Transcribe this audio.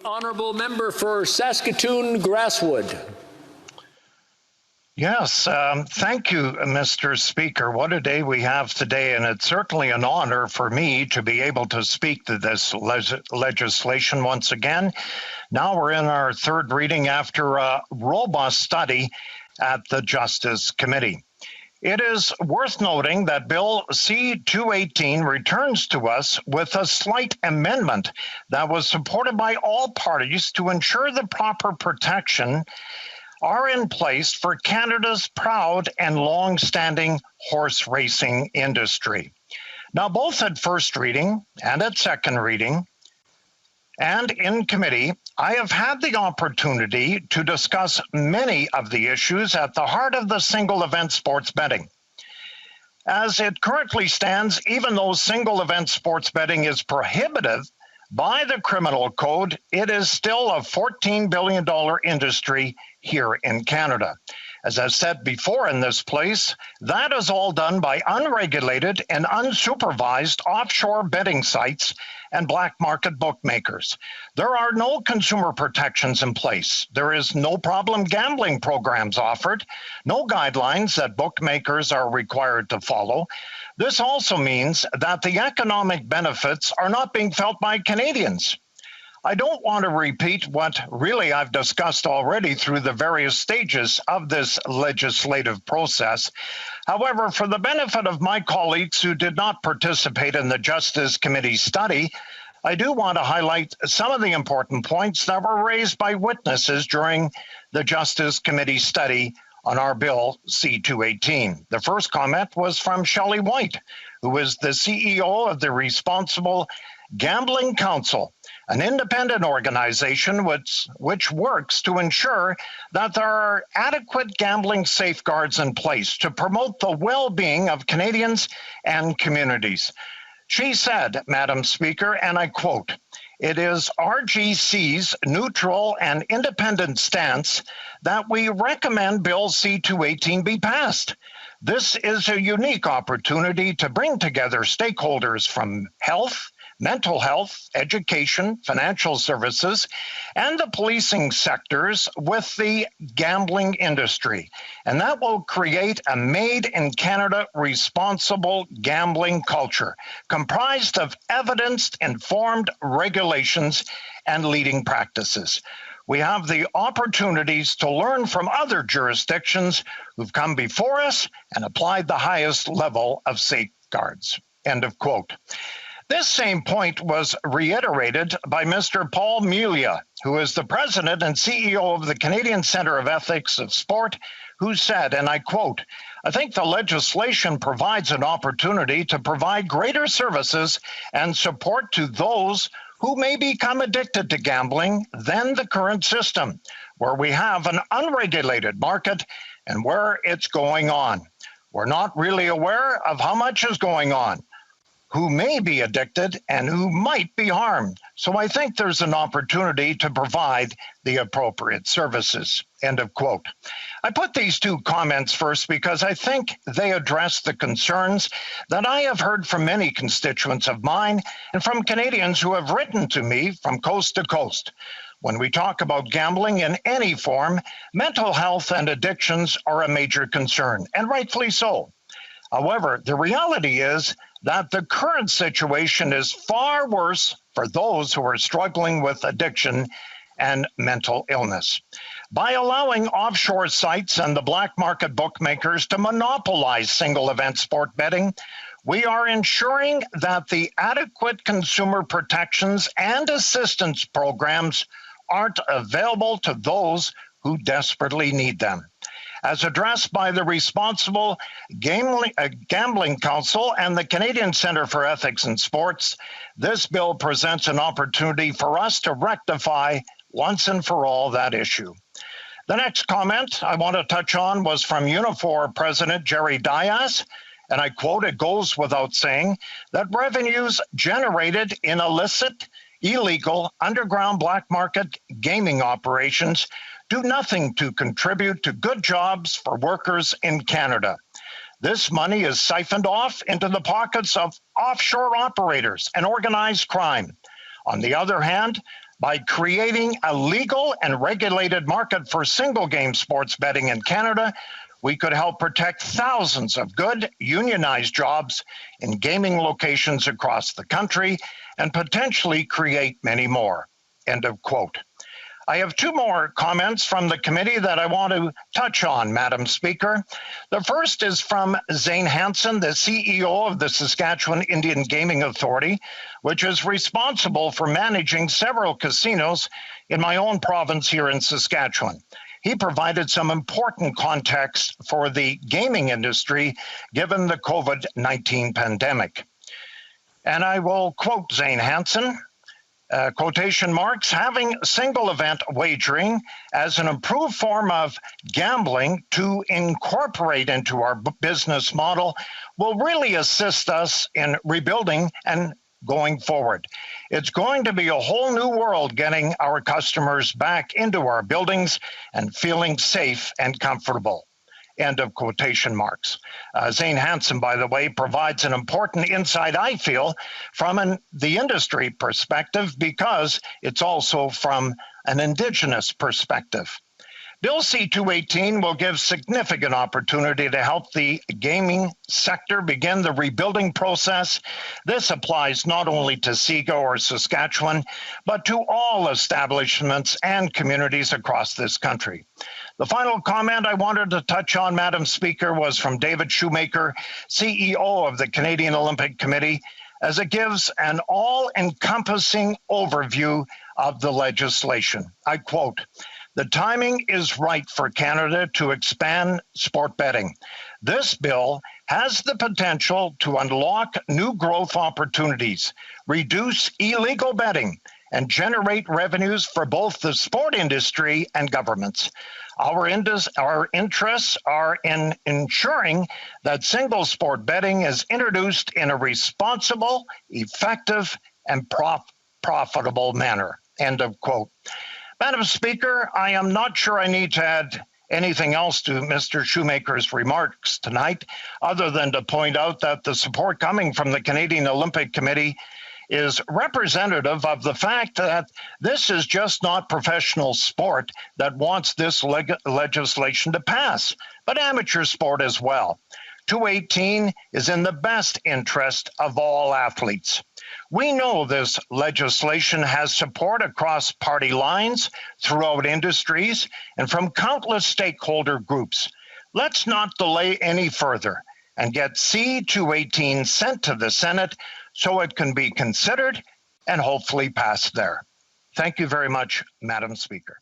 Honourable member for Saskatoon Grasswood. Yes, thank you, Mr. Speaker. What a day we have today, and it's certainly an honor for me to be able to speak to this legislation once again. Now we're in our third reading after a robust study at the Justice Committee. It is worth noting that Bill C-218 returns to us with a slight amendment that was supported by all parties to ensure the proper protection are in place for Canada's proud and long-standing horse racing industry. Now, both at first reading and at second reading and in committee, I have had the opportunity to discuss many of the issues at the heart of the single event sports betting. As it currently stands, even though single event sports betting is prohibited by the criminal code, it is still a $14 billion industry here in Canada. As I've said before in this place, that is all done by unregulated and unsupervised offshore betting sites and black market bookmakers. There are no consumer protections in place. There is no problem gambling programs offered, no guidelines that bookmakers are required to follow. This also means that the economic benefits are not being felt by Canadians. I don't want to repeat what really I've discussed already through the various stages of this legislative process. However, for the benefit of my colleagues who did not participate in the Justice Committee study, I do want to highlight some of the important points that were raised by witnesses during the Justice Committee study on our Bill C-218. The first comment was from Shelley White, who is the CEO of the Responsible Gambling Council, an independent organization which works to ensure that there are adequate gambling safeguards in place to promote the well-being of Canadians and communities. She said, Madam Speaker, and I quote, "It is RGC's neutral and independent stance that we recommend Bill C-218 be passed. This is a unique opportunity to bring together stakeholders from health, mental health, education, financial services, and the policing sectors with the gambling industry. And that will create a made-in-Canada responsible gambling culture comprised of evidence-informed regulations and leading practices. We have the opportunities to learn from other jurisdictions who've come before us and applied the highest level of safeguards." End of quote. This same point was reiterated by Mr. Paul Melia, who is the president and CEO of the Canadian Centre of Ethics of Sport, who said, and I quote, "I think the legislation provides an opportunity to provide greater services and support to those who may become addicted to gambling than the current system, where we have an unregulated market and where it's going on. We're not really aware of how much is going on, who may be addicted and who might be harmed. So I think there's an opportunity to provide the appropriate services." End of quote. I put these two comments first because I think they address the concerns that I have heard from many constituents of mine and from Canadians who have written to me from coast to coast. When we talk about gambling in any form, mental health and addictions are a major concern, and rightfully so. However, the reality is that the current situation is far worse for those who are struggling with addiction and mental illness. By allowing offshore sites and the black market bookmakers to monopolize single event sport betting, we are ensuring that the adequate consumer protections and assistance programs aren't available to those who desperately need them. As addressed by the Responsible Gambling Council and the Canadian Centre for Ethics in Sports, this bill presents an opportunity for us to rectify once and for all that issue. The next comment I want to touch on was from Unifor President Jerry Dias, and I quote, "It goes without saying that revenues generated in illicit, illegal, underground black market gaming operations do nothing to contribute to good jobs for workers in Canada. This money is siphoned off into the pockets of offshore operators and organized crime. On the other hand, by creating a legal and regulated market for single game sports betting in Canada, we could help protect thousands of good unionized jobs in gaming locations across the country and potentially create many more. End of quote. I have two more comments from the committee that I want to touch on, Madam Speaker. The first is from Zane Hansen, the CEO of the Saskatchewan Indian Gaming Authority, which is responsible for managing several casinos in my own province here in Saskatchewan. He provided some important context for the gaming industry given the COVID-19 pandemic. And I will quote Zane Hansen. Quotation marks, having single event wagering as an improved form of gambling to incorporate into our business model will really assist us in rebuilding and going forward. It's going to be a whole new world getting our customers back into our buildings and feeling safe and comfortable. End of quotation marks. Zane Hansen, by the way, provides an important insight, I feel, from the industry perspective because it's also from an Indigenous perspective. Bill C-218 will give significant opportunity to help the gaming sector begin the rebuilding process. This applies not only to Seago or Saskatchewan, but to all establishments and communities across this country. The final comment I wanted to touch on, Madam Speaker, was from David Shoemaker, CEO of the Canadian Olympic Committee, as it gives an all-encompassing overview of the legislation. I quote, "The timing is right for Canada to expand sport betting. This bill has the potential to unlock new growth opportunities, reduce illegal betting, and generate revenues for both the sport industry and governments. Our interests are in ensuring that single sport betting is introduced in a responsible, effective, and profitable manner." End of quote. Madam Speaker, I am not sure I need to add anything else to Mr. Shoemaker's remarks tonight, other than to point out that the support coming from the Canadian Olympic Committee is representative of the fact that this is just not professional sport that wants this legislation to pass, but amateur sport as well. 218 is in the best interest of all athletes. We know this legislation has support across party lines, throughout industries, and from countless stakeholder groups. Let's not delay any further and get C-218 sent to the Senate so it can be considered and hopefully passed there. Thank you very much, Madam Speaker.